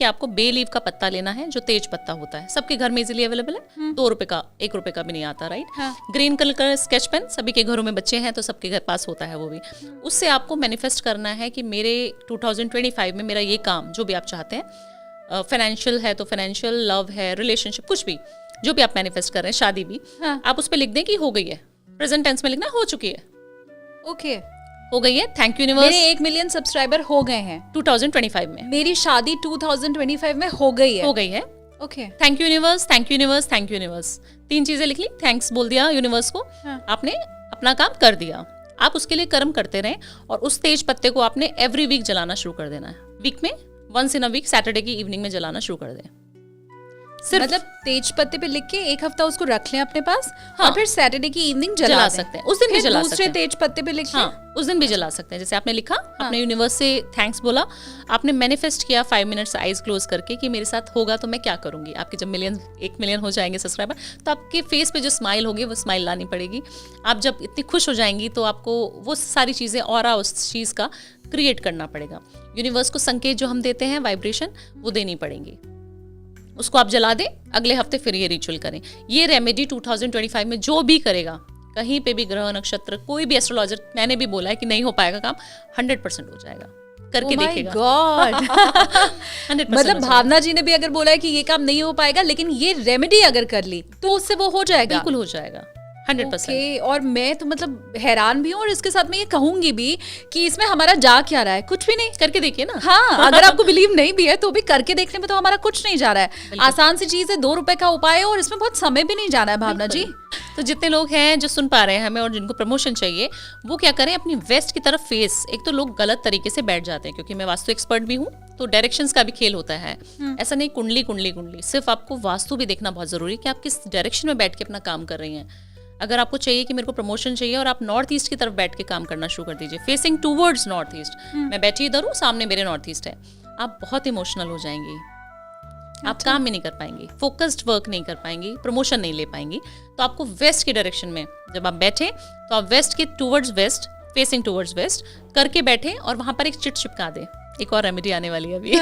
कि आपको bay leaf का पत्ता लेना है, जो तेज पत्ता होता है, सबके घर में इजीली अवेलेबल है, 2 रुपए का, 1 रुपए का भी नहीं आता, राइट। ग्रीन कलर का स्केच पेन, सभी के घरों में बच्चे हैं तो सबके घर पास होता है वो भी। उससे आपको मैनिफेस्ट करना है कि मेरे 2025 में मेरा ये काम, जो भी आप चाहते हैं, फाइनेंशियल है तो फाइनेंशियल, लव है, रिलेशनशिप, कुछ भी जो भी आप मैनिफेस्ट कर रहे हैं, शादी भी, आप उस पर लिख दें कि हो गई है, प्रेजेंट टेंस में लिखना, हो चुकी है, ओके हो गई है, थैंक यू यूनिवर्स। मेरे 1 मिलियन सब्सक्राइबर हो गए हैं 2025 में, मेरी शादी 2025 में हो गई है, हो गई है, okay thank you universe, thank you universe, thank you universe. 3 चीजें लिख ली, थैंक्स बोल दिया यूनिवर्स को, आपने अपना काम कर दिया। आप उसके लिए कर्म करते रहें और उस तेज पत्ते को आपने एवरी वीक जलाना शुरू कर देना है। वीक में once in a week Saturday की इवनिंग में जलाना शुरू कर दें। सिर्फ मतलब तेज पत्ते पे लिख के 1 हफ्ता उसको रख लें अपने पास, और फिर सैटरडे की इवनिंग जला सकते हैं, उस दिन भी जला सकते दूसरे हैं, तेज पत्ते पे लिख उस दिन भी जला सकते हैं। जैसे आपने लिखा, अपने यूनिवर्स से थैंक्स बोला, आपने मैनिफेस्ट किया 5 मिनट्स आइज क्लोज करके कि मेरे साथ होगा तो मैं क्या करूंगी। आपके जब 1 मिलियन हो जाएंगे सब्सक्राइबर, तो आपके फेस पे जो स्माइल होगी वो स्माइल लानी पड़ेगी। आप जब इतनी खुश हो जाएंगी तो आपको वो सारी चीज़ें और उस चीज़ का क्रिएट करना पड़ेगा। यूनिवर्स को संकेत जो हम देते हैं, वाइब्रेशन, वो देनी पड़ेंगी। उसको आप जला दें, अगले हफ्ते फिर ये रिचुअल करें। ये रेमेडी 2025 में जो भी करेगा, कहीं पे भी ग्रह नक्षत्र, कोई भी एस्ट्रोलॉजर, मैंने भी बोला है कि नहीं हो पाएगा काम, 100% हो जाएगा, करके देखिएगा। गॉड 100% मतलब भावना जी ने भी अगर बोला है कि ये काम नहीं हो पाएगा, लेकिन ये रेमेडी अगर कर ली तो उससे वो हो जाएगा, बिल्कुल हो जाएगा, 100%। Okay, और मैं तो मतलब हैरान भी हूँ, और इसके साथ मैं ये कहूंगी भी कि इसमें हमारा जा क्या रहा है, कुछ भी नहीं। करके देखिए ना। हाँ, अगर आपको बिलीव नहीं भी है तो भी करके देखने में तो हमारा कुछ नहीं जा रहा है। आसान सी चीज है, 2 रुपए का उपाय है, और इसमें बहुत समय भी नहीं जाना है भावना जी। तो जितने लोग हैं जो सुन पा रहे हैं हमें और जिनको प्रमोशन चाहिए, वो क्या करें, अपनी वेस्ट की तरफ फेस। एक तो लोग गलत तरीके से बैठ जाते हैं, क्योंकि मैं वास्तु एक्सपर्ट भी हूँ, तो डायरेक्शंस का भी खेल होता है। ऐसा नहीं कुंडली कुंडली कुंडली, सिर्फ आपको वास्तु भी देखना बहुत जरूरी है कि आप किस डायरेक्शन में बैठ के अपना काम कर रही हैं। अगर आपको चाहिए कि मेरे को प्रमोशन चाहिए, और आप नॉर्थ ईस्ट की तरफ बैठ के काम करना शुरू कर दीजिए, फेसिंग टूवर्ड्स नॉर्थ ईस्ट। मैं बैठी इधर हूँ, सामने मेरे नॉर्थ ईस्ट है, आप बहुत इमोशनल हो जाएंगी, आप काम भी नहीं कर पाएंगी, फोकस्ड वर्क नहीं कर पाएंगी, प्रमोशन नहीं ले पाएंगी। तो आपको वेस्ट की डायरेक्शन में जब आप बैठे, तो आप वेस्ट के towards west, facing towards west करके बैठे, और वहां पर एक चिट चिपका दे। एक और रेमेडी आने वाली है अभी।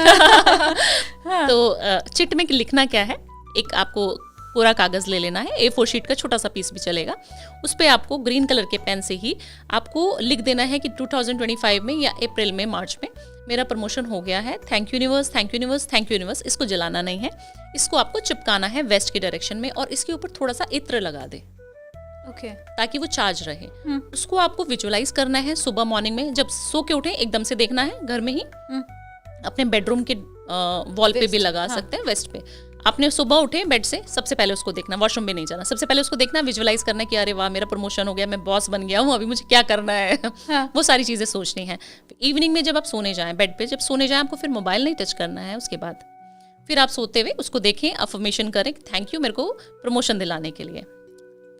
तो चिट में लिखना क्या है, एक आपको पूरा कागज ले लेना है, A4 शीट का छोटा सा पीस भी चलेगा। उस पे आपको ग्रीन कलर के पेन से ही आपको लिख देना है कि 2025 में या अप्रैल में, मार्च में मेरा प्रमोशन हो गया है, thank you universe, thank you universe, thank you universe. इसको जलाना नहीं है, इसको आपको चिपकाना है वेस्ट की डायरेक्शन में, और इसके ऊपर थोड़ा सा इत्र लगा दे, ओके, ताकि वो चार्ज रहे। उसको आपको विजुअलाइज करना है सुबह मॉर्निंग में, जब सो के उठे एकदम से देखना है, घर में ही अपने बेडरूम के वॉल पे भी लगा सकते हैं, वेस्ट पे। आपने सुबह उठे बेड से, सबसे पहले उसको देखना, वॉशरूम भी नहीं जाना, सबसे पहले उसको देखना, विजुअलाइज करना कि अरे वाह मेरा प्रमोशन हो गया, मैं बॉस बन गया हूँ, अभी मुझे क्या करना है। वो सारी चीज़ें सोचनी है। इवनिंग में जब आप सोने जाएं, बेड पे जब सोने जाएं, आपको फिर मोबाइल नहीं टच करना है। उसके बाद फिर आप सोते हुए उसको देखें, अफर्मेशन करें, थैंक यू मेरे को प्रमोशन दिलाने के लिए।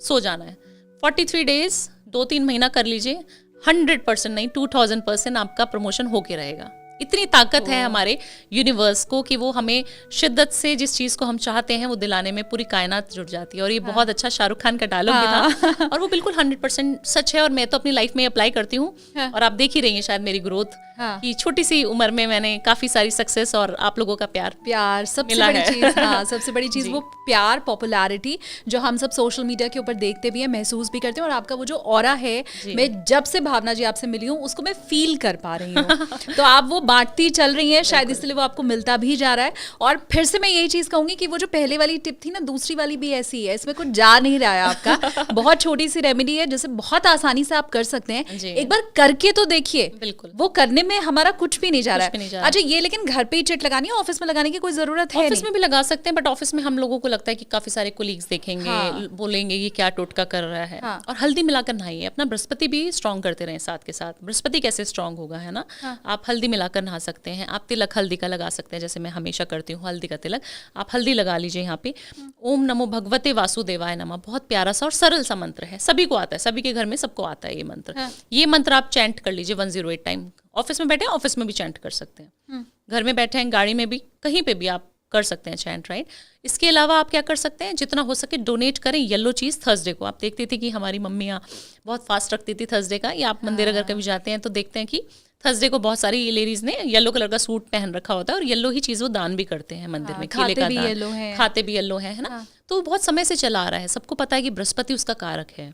सो जाना है। 43 डेज, 2-3 महीना कर लीजिए, 100% नहीं 2000% आपका प्रमोशन होके रहेगा। इतनी ताकत है हमारे यूनिवर्स को कि वो हमें शिद्दत से जिस चीज को हम चाहते हैं वो दिलाने में पूरी कायनात जुट जाती है। और ये बहुत अच्छा शाहरुख खान का डायलॉग भी था, और वो बिल्कुल 100% सच है, और मैं तो अपनी लाइफ में अप्लाई करती हूँ। और आप देख ही रही हैं शायद मेरी ग्रोथ, कि छोटी सी उम्र में मैंने काफी सारी सक्सेस और आप लोगों का प्यार सबसे बड़ी चीज। हाँ, सबसे बड़ी चीज वो प्यार, पॉपुलैरिटी, जो हम सब सोशल मीडिया के ऊपर देखते भी हैं, महसूस भी करते हैं। और आपका वो जो ऑरा है, मैं जब से भावना जी आपसे मिली हूँ उसको मैं फील कर पा रही हूँ। तो आप वो बांटती चल रही हैं, शायद इसलिए वो आपको मिलता भी जा रहा है। और फिर से मैं यही चीज कहूंगी कि वो जो पहले वाली टिप थी ना, दूसरी वाली भी ऐसी है, इसमें कुछ जा नहीं रहा है आपका। बहुत छोटी सी रेमेडी है, जिसे बहुत आसानी से आप कर सकते हैं। एक बार करके तो देखिए, बिल्कुल वो करने में हमारा कुछ भी नहीं जा रहा है। अच्छा, ये लेकिन घर पे ही चिट लगानी है, ऑफिस में लगाने की कोई जरूरत है? ऑफिस में भी लगा सकते हैं, बट ऑफिस में हम लोगों को लगता है कि काफी सारे कोलीग्स देखेंगे, बोलेंगे ये क्या टोटका कर रहा है। और हल्दी मिलाकर नहाइए, अपना बृहस्पति भी स्ट्रॉन्ग करते रहे साथ के साथ। बृहस्पति कैसे स्ट्रॉन्ग होगा, है ना। आप हल्दी मिलाकर नहा सकते हैं, आप तिलक हल्दी का लगा सकते हैं, जैसे मैं हमेशा करती हूँ हल्दी का तिलक। आप हल्दी लगा लीजिए यहाँ पे। ओम नमो भगवते वासुदेवाय नमः, बहुत प्यारा सा और सरल सा मंत्र है, सभी को आता है, सभी के घर में सबको आता है ये मंत्र। ये मंत्र आप चैंट कर लीजिए 108 टाइम। ऑफिस में बैठे हैं, ऑफिस में भी चैंट कर सकते हैं, घर में बैठे हैं, गाड़ी में भी, कहीं पे भी आप कर सकते हैं चैंट, राइट। इसके अलावा आप क्या कर सकते हैं, जितना हो सके डोनेट करें येलो चीज़ थर्सडे को। आप देखते थे कि हमारी मम्मियाँ बहुत फास्ट रखती थी थर्सडे का, या आप मंदिर अगर कभी जाते हैं तो देखते हैं कि थर्सडे को बहुत सारी लेडीज ने येलो कलर का सूट पहन रखा होता है और येलो ही चीज वो दान भी करते हैं मंदिर में, केले का दान, येलो है, खाते भी येलो है ना। तो बहुत समय से चला आ रहा है, सबको पता है कि बृहस्पति उसका कारक है,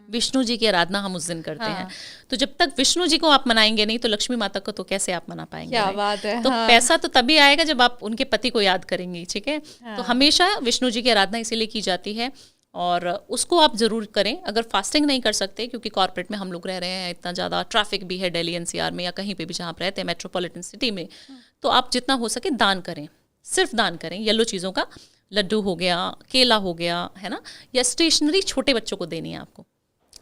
विष्णु जी की आराधना हम उस दिन करते हैं। तो जब तक विष्णु जी को आप मनाएंगे नहीं तो लक्ष्मी माता को तो कैसे आप मना पाएंगे? क्या बात है। तो पैसा तो तभी आएगा जब आप उनके पति को याद करेंगी, ठीक है। तो हमेशा विष्णु जी की आराधना इसीलिए की जाती है और उसको आप जरूर करें। अगर फास्टिंग नहीं कर सकते, क्योंकि कॉर्पोरेट में हम लोग रह रहे हैं, इतना ज़्यादा ट्रैफिक भी है दिल्ली एनसीआर में या कहीं पे भी जहाँ आप रहते हैं मेट्रोपॉलिटन सिटी में, तो आप जितना हो सके दान करें, सिर्फ दान करें। येलो चीज़ों का, लड्डू हो गया, केला हो गया, है ना, या स्टेशनरी छोटे बच्चों को देनी है आपको।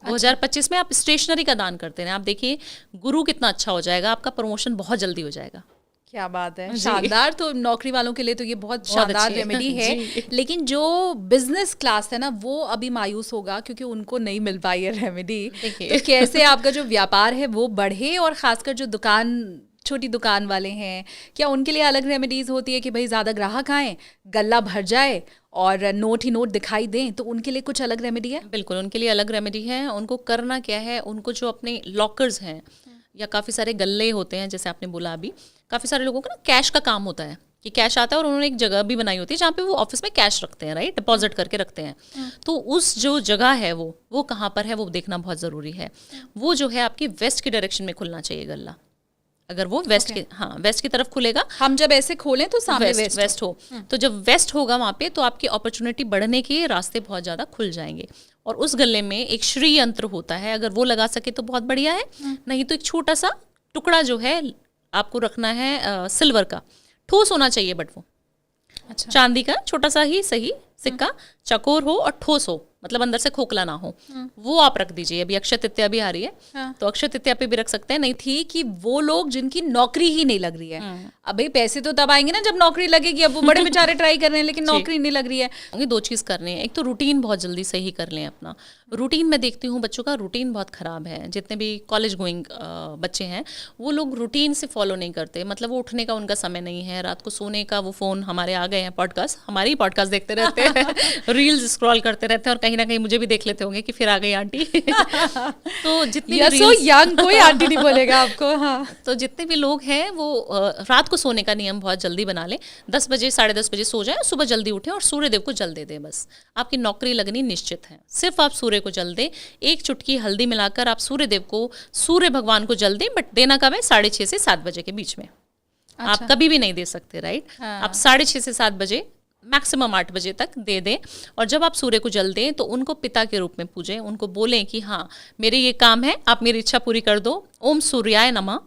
2025 में आप स्टेशनरी का दान करते हैं, आप देखिए गुरु कितना अच्छा हो जाएगा, आपका प्रमोशन बहुत जल्दी हो जाएगा। क्या बात है, शानदार। तो नौकरी वालों के लिए तो ये बहुत शानदार रेमेडी है। लेकिन जो बिजनेस क्लास है ना, वो अभी मायूस होगा क्योंकि उनको नहीं मिल पाई है रेमेडी। तो कैसे आपका जो व्यापार है वो बढ़े, और खासकर जो छोटी दुकान वाले हैं, क्या उनके लिए अलग रेमेडीज होती है कि भाई ज़्यादा ग्राहक आए, गल्ला भर जाए और नोट ही नोट दिखाई दें, तो उनके लिए कुछ अलग रेमेडी है? बिल्कुल, उनके लिए अलग रेमेडी है। उनको करना क्या है, उनको जो अपने लॉकर्स हैं या काफ़ी सारे गल्ले होते हैं, जैसे आपने बोला अभी, काफ़ी सारे लोगों का ना कैश का काम होता है कि कैश आता है और उन्होंने एक जगह भी बनाई होती है जहाँ पे वो ऑफिस में कैश रखते हैं, राइट, डिपॉजिट करके रखते हैं। तो उस जो जगह है वो कहाँ पर है वो देखना बहुत ज़रूरी है। वो जो है आपकी वेस्ट की डायरेक्शन में खुलना चाहिए गल्ला। अगर वो वेस्ट के वेस्ट की तरफ खुलेगा, हम जब ऐसे खोलें तो सामने वेस्ट हो, तो जब वेस्ट होगा वहाँ पे तो आपकी अपॉर्चुनिटी बढ़ने के रास्ते बहुत ज़्यादा खुल जाएंगे। और उस गले में एक श्री यंत्र होता है, अगर वो लगा सके तो बहुत बढ़िया है, नहीं तो एक छोटा सा टुकड़ा जो है आपको रखना है सिल्वर का, ठोस होना चाहिए, बट वो अच्छा, चांदी का छोटा सा ही सही सिक्का, चकोर हो और ठोस हो, मतलब अंदर से खोखला ना हो, वो आप रख दीजिए। अभी अक्षय तृतीया भी आ रही है, तो अक्षय तृतीया पे भी रख सकते हैं। नहीं थी कि वो लोग जिनकी नौकरी ही नहीं लग रही है, अब भाई पैसे तो तब आएंगे ना जब नौकरी लगेगी। अब वो बड़े बेचारे ट्राई कर रहे हैं लेकिन नौकरी नहीं लग रही है। दो चीज़ करनी है, एक तो रूटीन बहुत जल्दी सही कर लें अपना। रूटीन में देखती हूँ बच्चों का रूटीन बहुत ख़राब है, जितने भी कॉलेज गोइंग बच्चे हैं वो लोग रूटीन से फॉलो नहीं करते। मतलब वो उठने का उनका समय नहीं है, रात को सोने का वो फ़ोन, हमारे आ गए हैं पॉडकास्ट, हमारे ही पॉडकास्ट देखते रहते हैं रील्स स्क्रॉल करते रहते हैं और कहीं ना कहीं मुझे भी देख लेते होंगे कि फिर आ गई आंटी। तो जितनी यंग कोई आंटी नहीं बोलेगा आपको। हाँ, तो जितने भी लोग हैं वो रात को सोने का नियम बहुत जल्दी बना लें, 10 बजे 10:30 बजे सो जाएं, सुबह जल्दी उठें और सूर्य देव को जल दे दें। बस आपकी नौकरी लगनी निश्चित है। सिर्फ आप सूर्य को जल दें, एक चुटकी हल्दी मिलाकर आप सूर्य देव को, सूर्य भगवान को जल दें, बट देना कब है, 6:30 से 7 बजे के बीच में। अच्छा। आप कभी भी नहीं दे सकते, राइट। हाँ। आप 6:30 से 7 बजे, मैक्सिमम 8 बजे तक दे दें। और जब आप सूर्य को जल दें तो उनको पिता के रूप में पूजें, उनको बोलें कि हाँ मेरे ये काम है, आप मेरी इच्छा पूरी कर दो। ओम सूर्याय नमः,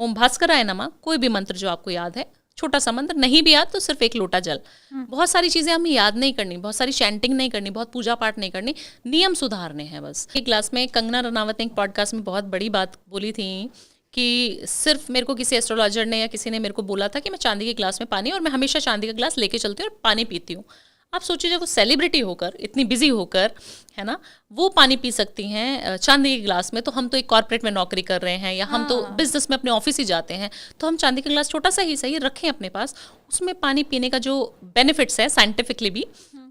ओम भास्कराय नमः, कोई भी मंत्र जो आपको याद है, छोटा सा मंत्र, नहीं भी याद तो सिर्फ 1 लोटा जल। बहुत सारी चीज़ें हमें याद नहीं करनी, बहुत सारी चैंटिंग नहीं करनी, बहुत पूजा पाठ नहीं करनी, नियम सुधारने हैं बस। एक क्लास में कंगना रनावत ने एक पॉडकास्ट में बहुत बड़ी बात बोली थी कि सिर्फ मेरे को किसी एस्ट्रोलॉजर ने या किसी ने मेरे को बोला था कि मैं चांदी के ग्लास में पानी, और मैं हमेशा चांदी का ग्लास लेके चलती हूँ और पानी पीती हूँ। आप सोचिए जब वो सेलिब्रिटी होकर, इतनी बिजी होकर, है ना, वो पानी पी सकती हैं चांदी के ग्लास में, तो हम तो एक कॉर्पोरेट में नौकरी कर रहे हैं या हम तो बिजनेस में अपने ऑफिस ही जाते हैं, तो हम चांदी का ग्लास छोटा सा ही सही रखें अपने पास। उसमें पानी पीने का जो बेनिफिट्स है साइंटिफिकली भी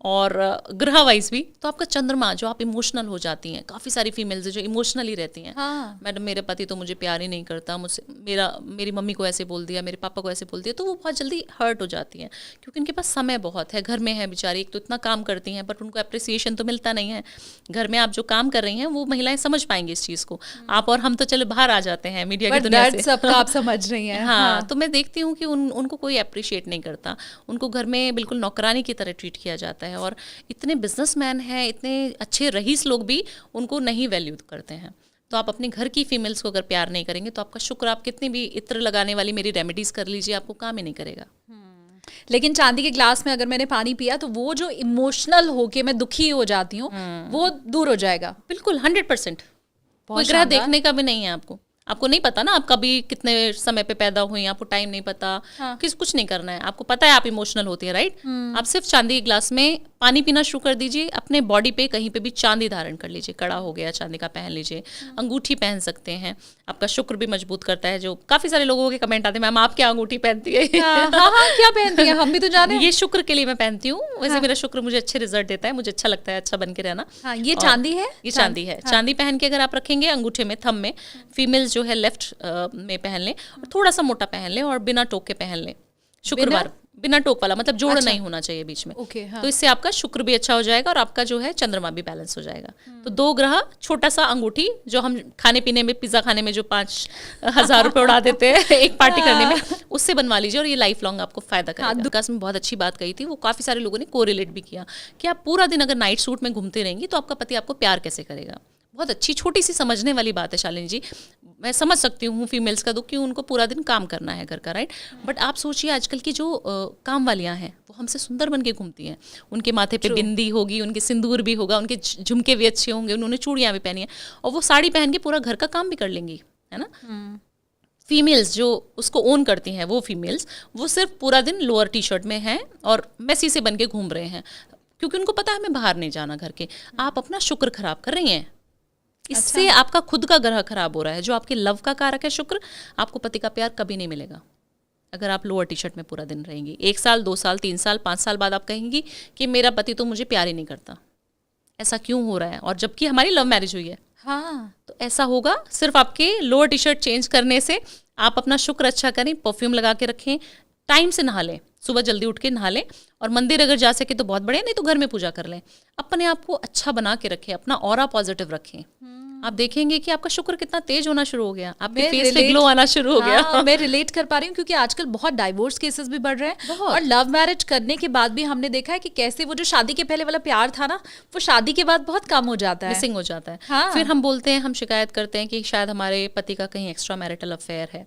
और ग्रह वाइज भी, तो आपका चंद्रमा, जो आप इमोशनल हो जाती हैं, काफ़ी सारी फीमेल्स जो इमोशनली रहती हैं, मैडम मेरे पति तो मुझे प्यार ही नहीं करता, मुझसे मेरी मम्मी को ऐसे बोल दिया, मेरे पापा को ऐसे बोल दिया, तो वो बहुत जल्दी हर्ट हो जाती हैं क्योंकि उनके पास समय बहुत है, घर में है बेचारी, एक तो इतना काम करती हैं बट उनको अप्रिसिएशन तो मिलता नहीं है। घर में आप जो काम कर रही हैं वो महिलाएं समझ पाएंगी इस चीज़ को, आप और हम तो चलो बाहर आ जाते हैं मीडिया की दुनिया से, सबका आप समझ रही हैं। हाँ, तो मैं देखती हूँ कि उनको कोई अप्रिशिएट नहीं करता, उनको घर में बिल्कुल नौकरानी की तरह ट्रीट किया जाता है। और इतने बिजनेसमैन हैं, इतने अच्छे रईस लोग भी उनको नहीं वैल्यू करते हैं। तो आप अपने घर की फीमेल्स को अगर प्यार नहीं करेंगे तो आपका शुक्र, आप कितनी भी इत्र लगाने वाली मेरी रेमेडीज कर लीजिए, आपको काम ही नहीं करेगा। लेकिन चांदी के ग्लास में अगर मैंने पानी पिया तो वो जो इमोशनल होके मैं दुखी हो जाती हूँ वो दूर हो जाएगा। बिल्कुल 100%। कोई ग्रह देखने का भी नहीं है आपको नहीं पता ना आप कभी कितने समय पे पैदा हुई, आपको टाइम नहीं पता। हाँ। कुछ नहीं करना है, आपको पता है आप इमोशनल होती है, राइट। आप सिर्फ चांदी के ग्लास में पानी पीना शुरू कर दीजिए, अपने बॉडी पे कहीं पे भी चांदी धारण कर लीजिए, कड़ा हो गया चांदी का पहन लीजिए, अंगूठी पहन सकते हैं, आपका शुक्र भी मजबूत करता है। जो काफी सारे लोगों के कमेंट आते हैं, मैम आप क्या अंगूठी पहनती है? हाँ, क्या पहनती है, हम भी तो जाने। ये शुक्र के लिए मैं पहनती हूँ, वैसे मेरा शुक्र मुझे अच्छे रिजल्ट देता है, मुझे अच्छा लगता है अच्छा बन के रहना। ये चांदी है, ये चांदी है। चांदी पहन के अगर आप रखेंगे अंगूठे में, थंब में, फीमेल्स जो है लेफ्ट में पहन लें और थोड़ा सा मोटा पहन लें और बिना टोक के पहन लें शुक्रवार, बिना टोक वाला, मतलब जोड़ नहीं होना चाहिए बीच में। हाँ। तो इससे आपका शुक्र भी अच्छा हो जाएगा और आपका जो है चंद्रमा भी बैलेंस हो जाएगा। तो 2 ग्रह, छोटा सा अंगूठी जो हम खाने पीने में, पिज्जा खाने में जो 5,000 रुपए उड़ा देते हैं एक पार्टी करने में, उससे बनवा लीजिए और ये लाइफ लॉन्ग आपको फायदा करेगा। विकास में बहुत अच्छी बात कही थी, वो काफी सारे लोगों ने कोरिलेट भी किया कि आप पूरा दिन अगर नाइट सूट में घूमते रहेंगी तो आपका पति आपको प्यार कैसे करेगा। बहुत अच्छी छोटी सी समझने वाली बात है शालिनी जी। मैं समझ सकती हूँ फीमेल्स का दुख, क्यों उनको पूरा दिन काम करना है घर का, राइट। बट आप सोचिए आजकल की जो काम वालियाँ हैं वो हमसे सुंदर बन के घूमती हैं। उनके माथे पे बिंदी होगी, उनके सिंदूर भी होगा, उनके झुमके भी अच्छे होंगे, उन्होंने चूड़ियाँ भी पहनी है और वो साड़ी पहन के पूरा घर का काम भी कर लेंगी, है ना। फीमेल्स जो उसको ओन करती हैं, वो फीमेल्स, वो सिर्फ पूरा दिन लोअर टी शर्ट में हैं और मैसी से बन के घूम रहे हैं, क्योंकि उनको पता है हमें बाहर नहीं जाना घर के। आप अपना शुक्र खराब कर रही हैं, इससे आपका खुद का ग्रह खराब हो रहा है। जो आपके लव का कारक है शुक्र, आपको पति का प्यार कभी नहीं मिलेगा अगर आप लोअर टी शर्ट में पूरा दिन रहेंगी। 1 साल, 2 साल, 3 साल, 5 साल बाद आप कहेंगी कि मेरा पति तो मुझे प्यार ही नहीं करता। ऐसा क्यों हो रहा है? और जबकि हमारी लव मैरिज हुई है। हाँ, तो ऐसा होगा सिर्फ आपके लोअर टी शर्ट चेंज करने से। आप अपना शुक्र अच्छा करें, परफ्यूम लगा के रखें, टाइम से नहा लें, सुबह जल्दी उठ के नहा लें, और मंदिर अगर जा सके तो बहुत बढ़िया, नहीं तो घर में पूजा कर लें। अपने आप को अच्छा बना के रखें, अपना ऑरा पॉजिटिव रखें। आप देखेंगे कि आपका शुक्र कितना तेज होना शुरू हो गया, आपके फेस पे ग्लो आना शुरू हो गया। हाँ, मैं रिलेट कर पा रही हूँ, क्योंकि आजकल बहुत डाइवोर्स केसेस भी बढ़ रहे हैं और लव मैरिज करने के बाद भी हमने देखा है कि कैसे वो जो शादी के पहले वाला प्यार था ना, वो शादी के बाद बहुत कम हो जाता है, मिसिंग हो जाता है। हाँ। फिर हम बोलते हैं, हम शिकायत करते हैं कि शायद हमारे पति का कहीं एक्स्ट्रा मैरिटल अफेयर है।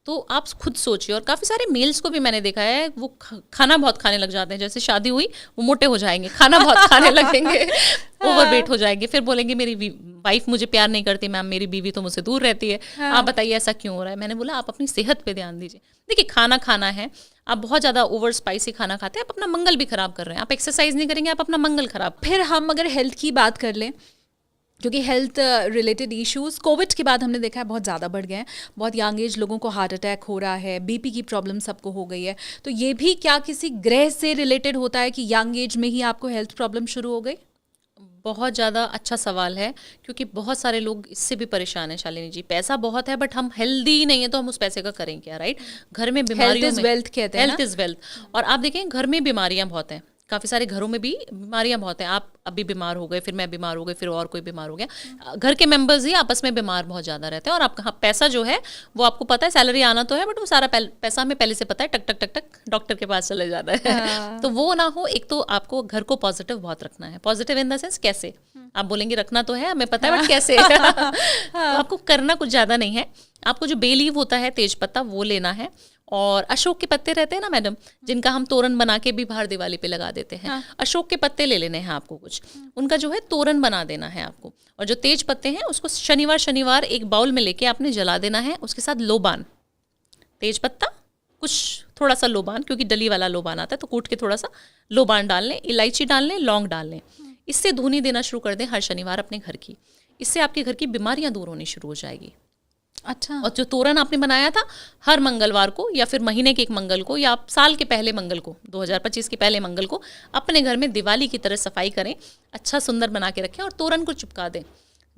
तो आप खुद सोचिए। और काफ़ी सारे मेल्स को भी मैंने देखा है, वो खाना बहुत खाने लग जाते हैं, जैसे शादी हुई वो मोटे हो जाएंगे, खाना बहुत खाने लगेंगे, ओवरवेट हो जाएंगे, फिर बोलेंगे मेरी वाइफ मुझे प्यार नहीं करती मैम, मेरी बीवी तो मुझसे दूर रहती है। आप बताइए ऐसा क्यों हो रहा है? मैंने बोला आप अपनी सेहत पे ध्यान दीजिए। देखिए खाना खाना है, आप बहुत ज़्यादा ओवर स्पाइसी खाना खाते हैं, आप अपना मंगल भी खराब कर रहे हैं। आप एक्सरसाइज नहीं करेंगे, आप अपना मंगल खराब। फिर हम अगर हेल्थ की बात कर लें, क्योंकि हेल्थ रिलेटेड इश्यूज कोविड के बाद हमने देखा है बहुत ज़्यादा बढ़ गए हैं। बहुत यंग एज लोगों को हार्ट अटैक हो रहा है, बीपी की प्रॉब्लम सबको हो गई है। तो ये भी क्या किसी ग्रह से रिलेटेड होता है कि यंग एज में ही आपको हेल्थ प्रॉब्लम शुरू हो गई? बहुत ज़्यादा अच्छा सवाल है, क्योंकि बहुत सारे लोग इससे भी परेशान हैं शालिनी जी। पैसा बहुत है बट हम हेल्दी नहीं है, तो हम उस पैसे का करें क्या, राइट। घर में बीमारियों में, वेल्थ कहते हैं, हेल्थ इज़ वेल्थ। और आप देखें घर में बीमारियां बहुत हैं, काफ़ी सारे घरों में भी बीमारियां बहुत हैं। आप अभी बीमार हो गए, फिर मैं बीमार हो गई, फिर और कोई बीमार हो गया। घर के मेंबर्स ही आपस में बीमार बहुत ज़्यादा रहते हैं। और आपका पैसा जो है वो आपको पता है, सैलरी आना तो है, बट वो सारा पैसा हमें पहले से पता है, टक टक टक टक डॉक्टर के पास चले जाता है। तो वो ना हो। एक तो आपको घर को पॉजिटिव बहुत रखना है। पॉजिटिव इन द सेंस कैसे? आप बोलेंगे रखना तो है, हमें पता है, बट कैसे? तो आपको करना कुछ ज़्यादा नहीं है। आपको जो बे लीफ होता है, तेज पत्ता, वो लेना है। और अशोक के पत्ते रहते हैं ना मैडम, जिनका हम तोरण बना के भी बाहर दिवाली पे लगा देते हैं। अशोक के पत्ते ले लेने हैं आपको कुछ, उनका जो है तोरण बना देना है आपको। और जो तेज पत्ते हैं उसको शनिवार एक बाउल में लेके आपने जला देना है। उसके साथ लोबान, तेज पत्ता, कुछ थोड़ा सा लोबान, क्योंकि डली वाला लोबान आता है, तो कूट के थोड़ा सा लोबान डाल लें, इलायची डाल लें, लौंग डाल लें। इससे धुनी देना शुरू कर दें हर शनिवार अपने घर की। इससे आपके घर की बीमारियां दूर होनी शुरू हो जाएगी। अच्छा। और जो तोरण आपने बनाया था, हर मंगलवार को या फिर महीने के एक मंगल को या आप साल के पहले मंगल को, 2025 के पहले मंगल को अपने घर में दिवाली की तरह सफाई करें, अच्छा सुंदर बना के रखें और तोरण को चिपका दें।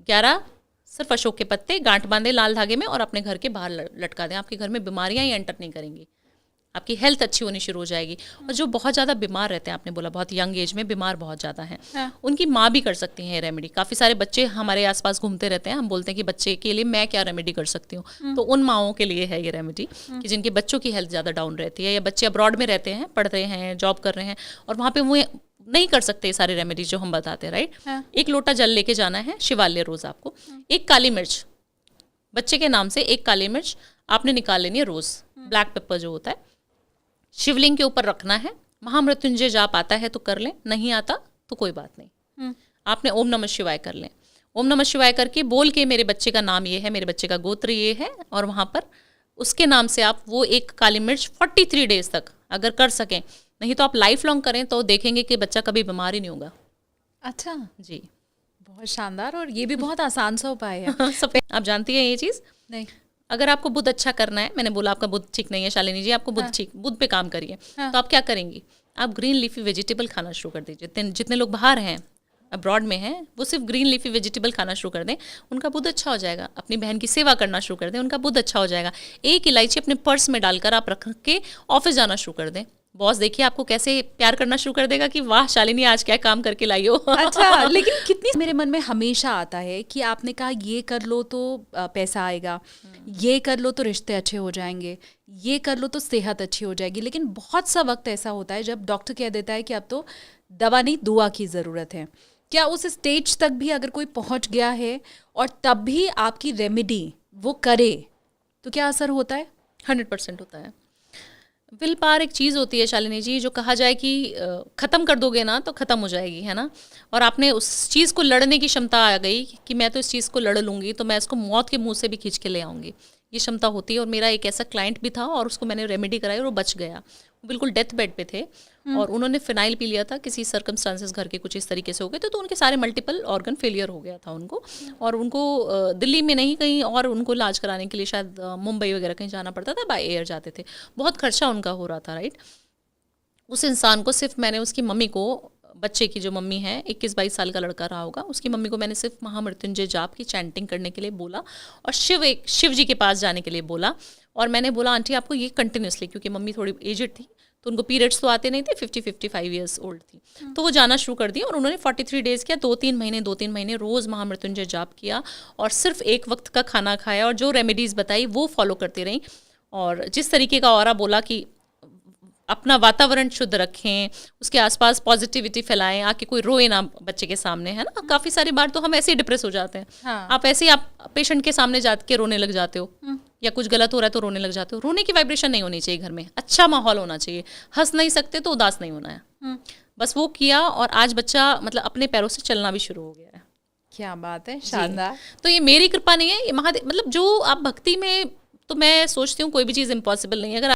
11 सिर्फ अशोक के पत्ते गांठ बांधे लाल धागे में और अपने घर के बाहर लटका दें। आपके घर में बीमारियां ही एंटर नहीं करेंगी, आपकी हेल्थ अच्छी होनी शुरू हो जाएगी। और जो बहुत ज़्यादा बीमार रहते हैं, आपने बोला बहुत यंग एज में बीमार बहुत ज़्यादा हैं, उनकी माँ भी कर सकती हैं ये रेमेडी। काफ़ी सारे बच्चे हमारे आसपास घूमते रहते हैं, हम बोलते हैं कि बच्चे के लिए मैं क्या रेमेडी कर सकती हूँ। तो उन माँओं के लिए है ये रेमेडी कि जिनके बच्चों की हेल्थ ज़्यादा डाउन रहती है, या बच्चे अब्रॉड में रहते हैं, पढ़ रहे हैं, जॉब कर रहे हैं, और वहाँ पर वो नहीं कर सकते सारे रेमेडीज जो हम बताते हैं, राइट। 1 लोटा जल लेके जाना है शिवालय रोज़ आपको। 1 काली मिर्च, बच्चे के नाम से 1 काली मिर्च आपने निकाल लेनी है रोज़। ब्लैक पेपर जो होता है शिवलिंग के ऊपर रखना है। महामृत्युंजय जाप आता है तो कर लें, नहीं आता तो कोई बात नहीं। आपने ओम नमः शिवाय कर लें। ओम नमः शिवाय करके बोल के मेरे बच्चे का नाम ये है, मेरे बच्चे का गोत्र ये है, और वहाँ पर उसके नाम से आप वो 1 काली मिर्च 43 डेज तक अगर कर सकें, नहीं तो आप लाइफ लॉन्ग करें तो देखेंगे कि बच्चा कभी बीमार ही नहीं होगा। अच्छा जी, बहुत शानदार। और ये भी बहुत आसान सा उपाय है। सब आप जानती हैं ये चीज़? नहीं। अगर आपको बुध अच्छा करना है, मैंने बोला आपका बुध ठीक नहीं है शालिनी जी, आपको बुध ठीक, बुध पे काम करिए। तो आप क्या करेंगी? आप ग्रीन लीफी वेजिटेबल खाना शुरू कर दीजिए। जितने लोग बाहर हैं अब्रॉड में हैं, वो सिर्फ ग्रीन लीफी वेजिटेबल खाना शुरू कर दें, उनका बुध अच्छा हो जाएगा। अपनी बहन की सेवा करना शुरू कर दें, उनका बुध अच्छा हो जाएगा। एक इलायची अपने पर्स में डालकर आप रख के ऑफिस जाना शुरू कर दें, बॉस देखिए आपको कैसे प्यार करना शुरू कर देगा कि वाह शालिनी आज क्या काम करके लाई हो। अच्छा, लेकिन कितनी मेरे मन में हमेशा आता है कि आपने कहा ये कर लो तो पैसा आएगा, ये कर लो तो रिश्ते अच्छे हो जाएंगे, ये कर लो तो सेहत अच्छी हो जाएगी, लेकिन बहुत सा वक्त ऐसा होता है जब डॉक्टर कह देता है कि अब तो दवा नहीं दुआ की ज़रूरत है। क्या उस स्टेज तक भी अगर कोई पहुंच गया है और तब भी आपकी रेमेडी वो करे तो क्या असर होता है? 100% होता है। विल पावर एक चीज़ होती है शालिनी जी, जो कहा जाए कि ख़त्म कर दोगे ना तो ख़त्म हो जाएगी, है ना। और आपने उस चीज़ को लड़ने की क्षमता आ गई कि मैं तो इस चीज़ को लड़ लूँगी, तो मैं इसको मौत के मुंह से भी खींच के ले आऊँगी, ये क्षमता होती है। और मेरा एक ऐसा क्लाइंट भी था और उसको मैंने रेमेडी कराई और वो बच गया। वो बिल्कुल डेथ बेड पे थे और उन्होंने फिनाइल पी लिया था, किसी सर्कमस्टांसेस घर के कुछ इस तरीके से हो गए थे, तो उनके सारे मल्टीपल ऑर्गन फेलियर हो गया था उनको। और उनको दिल्ली में नहीं कहीं और उनको इलाज कराने के लिए शायद मुंबई वगैरह कहीं जाना पड़ता था, बाय एयर जाते थे, बहुत खर्चा उनका हो रहा था, राइट। उस इंसान को सिर्फ मैंने उसकी मम्मी को, बच्चे की जो मम्मी है 21-22 साल का लड़का रहा होगा, उसकी मम्मी को मैंने सिर्फ महामृत्युंजय जाप की चैंटिंग करने के लिए बोला और शिव जी के पास जाने के लिए बोला। और मैंने बोला आंटी आपको ये कंटिन्यूसली, क्योंकि मम्मी थोड़ी एजड थी तो उनको पीरियड्स तो आते नहीं थे, 50-55 ईयर्स ओल्ड थी, तो वो जाना शुरू कर दिया। और उन्होंने 43 डेज़ किया, 2-3 महीने रोज़ महामृत्युंजय जाप किया और सिर्फ एक वक्त का खाना खाया और जो रेमेडीज़ बताई वो फॉलो करती रहीं। और जिस तरीके का ऑरा बोला कि अपना वातावरण शुद्ध रखें, उसके आसपास पॉजिटिविटी फैलाएं, आके कोई रोए ना बच्चे के सामने, है ना। काफ़ी सारी बार तो हम ऐसे ही डिप्रेस हो जाते हैं। हाँ। आप ऐसे ही आप पेशेंट के सामने जाके रोने लग जाते हो या कुछ गलत हो रहा है तो रोने लग जाते हो। रोने की वाइब्रेशन नहीं होनी चाहिए घर में, अच्छा माहौल होना चाहिए। हंस नहीं सकते तो उदास नहीं होना है। बस वो किया और आज बच्चा मतलब अपने पैरों से चलना भी शुरू हो गया है। क्या बात है, शानदार। तो ये मेरी कृपा नहीं है, ये महादेव, मतलब जो आप भक्ति में, तो मैं सोचती हूँ कोई भी चीज़ इम्पॉसिबल नहीं है। अगर